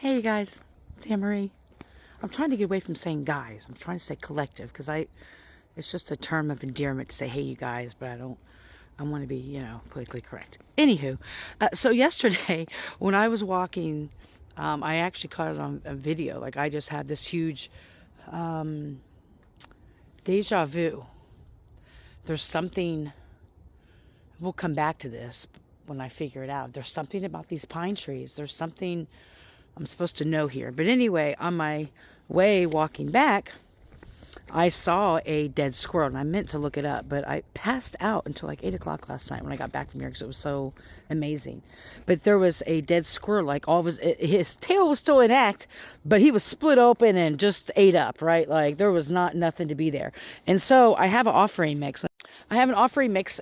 Hey you guys, it's Anne Marie. I'm trying to get away from saying guys. I'm trying to say collective because it's just a term of endearment to say hey you guys, but I want to be, politically correct. Anywho, so yesterday when I was walking, I actually caught it on a video. Like I just had this huge deja vu. There's something, we'll come back to this when I figure it out. There's something about these pine trees. There's something I'm supposed to know here. But anyway, on my way walking back, I saw a dead squirrel, and I meant to look it up, but I passed out until like 8 o'clock last night when I got back from here because it was so amazing. But there was a dead squirrel, like all of his tail was still intact, but he was split open and just ate up, right? Like there was nothing to be there. And so I have an offering mix.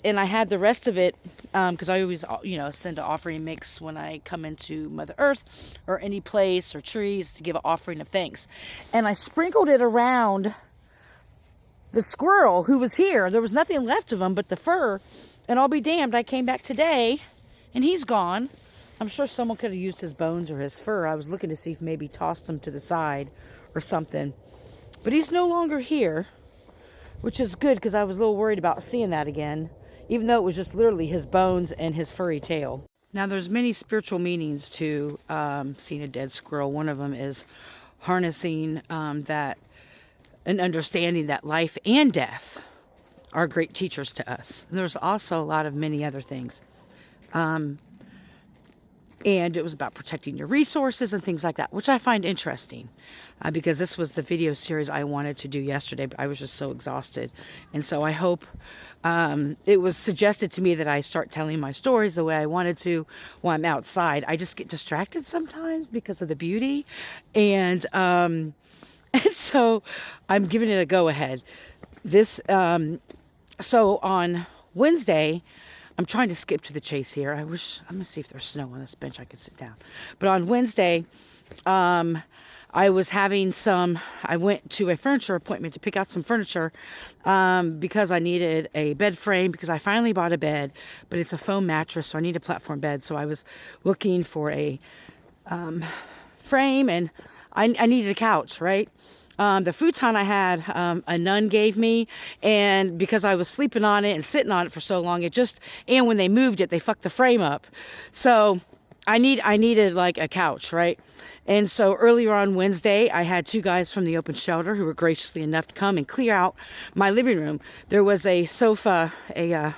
And I had the rest of it because I always, send an offering mix when I come into Mother Earth or any place or trees to give an offering of thanks. And I sprinkled it around the squirrel who was here. There was nothing left of him but the fur. And I'll be damned, I came back today and he's gone. I'm sure someone could have used his bones or his fur. I was looking to see if maybe tossed him to the side or something. But he's no longer here, which is good because I was a little worried about seeing that again, even though it was just literally his bones and his furry tail. Now, there's many spiritual meanings to seeing a dead squirrel. One of them is harnessing that and understanding that life and death are great teachers to us. And there's also a lot of many other things. And it was about protecting your resources and things like that, which I find interesting because this was the video series I wanted to do yesterday, but I was just so exhausted. And so I hope it was suggested to me that I start telling my stories the way I wanted to while I'm outside. I just get distracted sometimes because of the beauty. And so I'm giving it a go ahead. So on Wednesday, I'm trying to skip to the chase here. I'm going to see if there's snow on this bench I could sit down. But on Wednesday, I went to a furniture appointment to pick out some furniture because I needed a bed frame because I finally bought a bed, but it's a foam mattress, so I need a platform bed. So I was looking for a frame, and I needed a couch, right? The futon I had, a nun gave me, and because I was sleeping on it and sitting on it for so long, and when they moved it, they fucked the frame up. So I needed like a couch, right? And so earlier on Wednesday, I had two guys from the open shelter who were graciously enough to come and clear out my living room. There was a sofa, a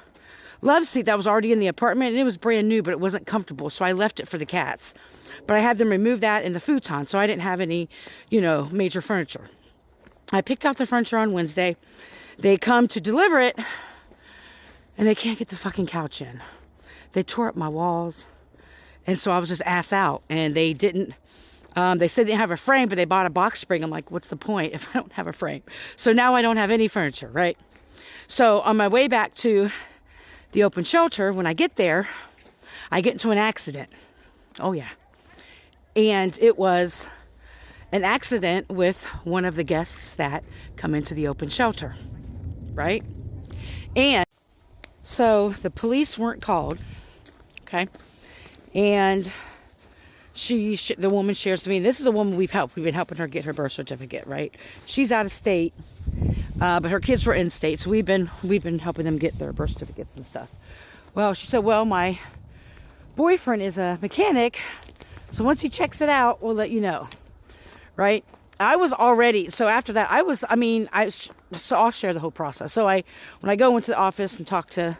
love seat that was already in the apartment, and it was brand new, but it wasn't comfortable, so I left it for the cats. But I had them remove that and the futon, so I didn't have any, major furniture. I picked out the furniture on Wednesday. They come to deliver it, and they can't get the fucking couch in. They tore up my walls, and so I was just ass out. And they didn't, they said they didn't have a frame, but they bought a box spring. I'm like, what's the point if I don't have a frame? So now I don't have any furniture, right? So on my way back to the open shelter, when I get there, I get into an accident. Oh, yeah. And it was an accident with one of the guests that come into the open shelter, right? And so the police weren't called, okay? And the woman shares with me, this is a woman we've helped. We've been helping her get her birth certificate, right? She's out of state, but her kids were in state, so we've been helping them get their birth certificates and stuff. Well, she said, well, my boyfriend is a mechanic, so once he checks it out, we'll let you know, right? I was already, so after that, so I'll share the whole process. So when I go into the office and talk to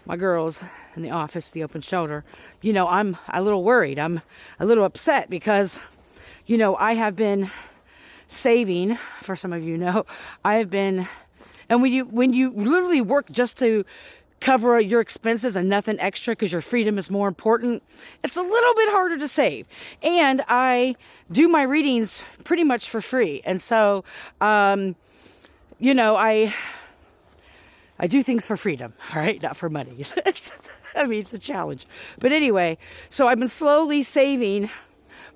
my girls in the office, the open shelter, I'm a little worried. I'm a little upset because, I have been saving, for some of you know, I have been, and when you literally work just to cover your expenses and nothing extra because your freedom is more important, it's a little bit harder to save. And I do my readings pretty much for free. And so, I do things for freedom, all right? Not for money. It's a challenge. But anyway, so I've been slowly saving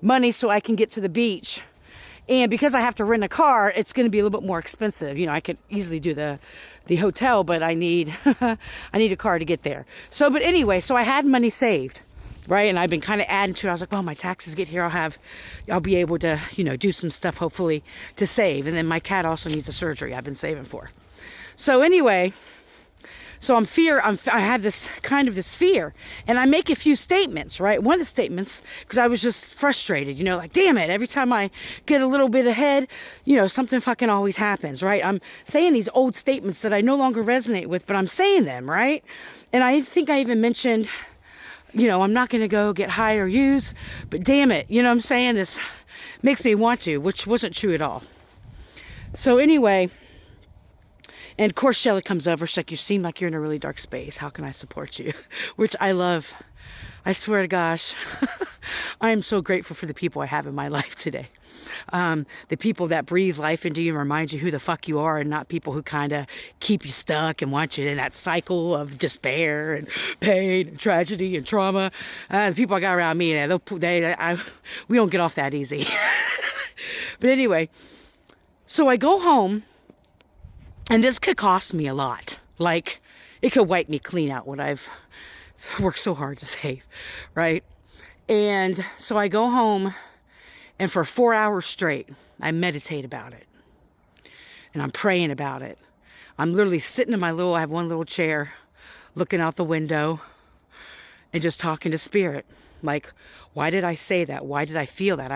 money so I can get to the beach. And because I have to rent a car, it's going to be a little bit more expensive. I could easily do the hotel, but I need a car to get there. So, but anyway, so I had money saved. right? And I've been kind of adding to it. I was like, well, my taxes get here, I'll be able to, do some stuff hopefully to save. And then my cat also needs a surgery I've been saving for. So anyway, so I have this kind of this fear, and I make a few statements, right? One of the statements, because I was just frustrated, like, damn it, every time I get a little bit ahead, something fucking always happens, right? I'm saying these old statements that I no longer resonate with, but I'm saying them, right? And I think I even mentioned, I'm not going to go get high or use, but damn it, what I'm saying? This makes me want to, which wasn't true at all. So anyway, and of course, Shelly comes over. She's like, you seem like you're in a really dark space. How can I support you? Which I love. I swear to gosh, I am so grateful for the people I have in my life today. The people that breathe life into you and remind you who the fuck you are, and not people who kind of keep you stuck and want you in that cycle of despair and pain and tragedy and trauma. The people I got around me, we don't get off that easy. But anyway, so I go home. And this could cost me a lot. Like, it could wipe me clean out what I've worked so hard to save, right? And so I go home, and for 4 hours straight, I meditate about it. And I'm praying about it. I'm literally sitting in I have one little chair, looking out the window, and just talking to spirit. Like, why did I say that? Why did I feel that?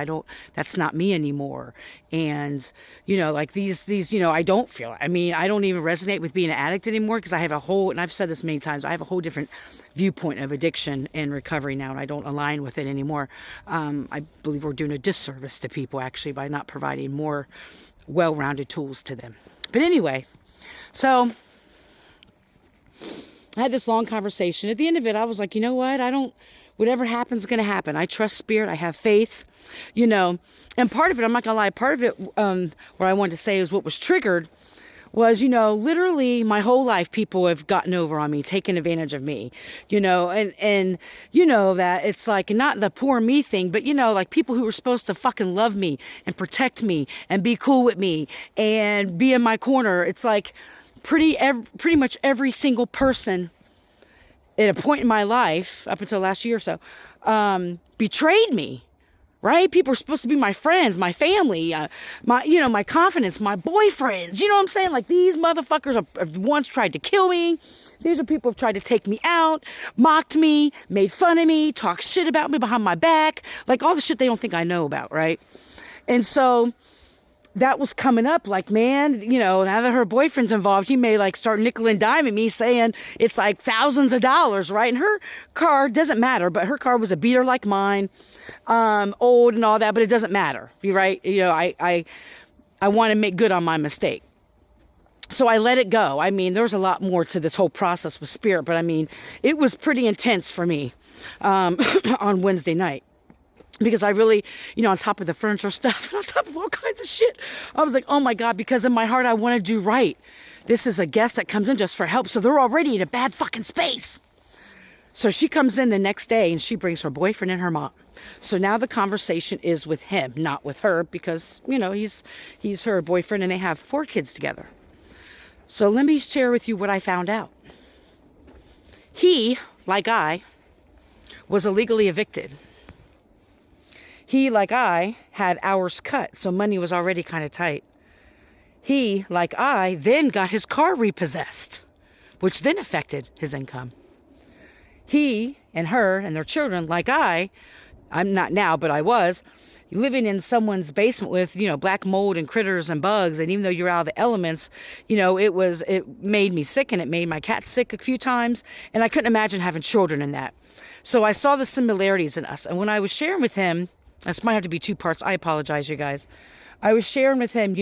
That's not me anymore. And, like these, I don't feel it. I mean, I don't even resonate with being an addict anymore, because I have and I've said this many times, I have a whole different viewpoint of addiction and recovery now, and I don't align with it anymore. I believe we're doing a disservice to people, actually, by not providing more well-rounded tools to them. But anyway, so I had this long conversation. At the end of it, I was like, you know what? Whatever happens is going to happen. I trust spirit. I have faith, and part of it, I'm not going to lie, part of it, what I wanted to say is what was triggered was, literally my whole life, people have gotten over on me, taken advantage of me, and that it's like not the poor me thing, but, like people who were supposed to fucking love me and protect me and be cool with me and be in my corner. It's like pretty much every single person at a point in my life, up until last year or so, betrayed me, right? People are supposed to be my friends, my family, my confidence, my boyfriends. You know what I'm saying? Like, these motherfuckers have once tried to kill me. These are people who have tried to take me out, mocked me, made fun of me, talked shit about me behind my back. Like, all the shit they don't think I know about, right? And so that was coming up, like, man, now that her boyfriend's involved, he may like start nickel and diming me, saying it's like thousands of dollars, right? And her car doesn't matter, but her car was a beater like mine, old and all that, but it doesn't matter, right? I want to make good on my mistake. So I let it go. I mean, there was a lot more to this whole process with spirit, but I mean, it was pretty intense for me on Wednesday night. Because I really, on top of the furniture stuff and on top of all kinds of shit, I was like, oh my God, because in my heart, I want to do right. This is a guest that comes in just for help. So they're already in a bad fucking space. So she comes in the next day and she brings her boyfriend and her mom. So now the conversation is with him, not with her, because, he's her boyfriend and they have 4 kids together. So let me share with you what I found out. He, like I, was illegally evicted. He, like I, had hours cut, so money was already kind of tight. He, like I, then got his car repossessed, which then affected his income. He and her and their children, like I'm not now, but I was, living in someone's basement with, black mold and critters and bugs. And even though you're out of the elements, it made me sick, and it made my cat sick a few times. And I couldn't imagine having children in that. So I saw the similarities in us. And when I was sharing with him, this might have to be 2 parts. I apologize, you guys. I was sharing with him,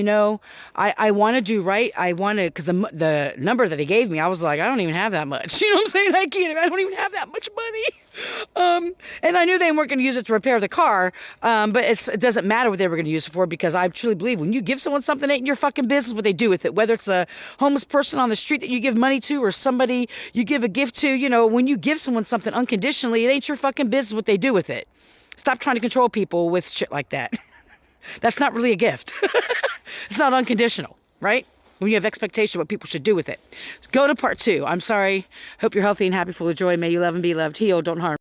I want to do right. I want to, because the number that he gave me, I was like, I don't even have that much. You know what I'm saying? I don't even have that much money. And I knew they weren't going to use it to repair the car. But it doesn't matter what they were going to use it for, because I truly believe when you give someone something, it ain't your fucking business what they do with it. Whether it's a homeless person on the street that you give money to, or somebody you give a gift to, when you give someone something unconditionally, it ain't your fucking business what they do with it. Stop trying to control people with shit like that. That's not really a gift. It's not unconditional, right? When you have expectation what people should do with it. Go to part 2. I'm sorry. Hope you're healthy and happy, full of joy. May you love and be loved. Heal, don't harm.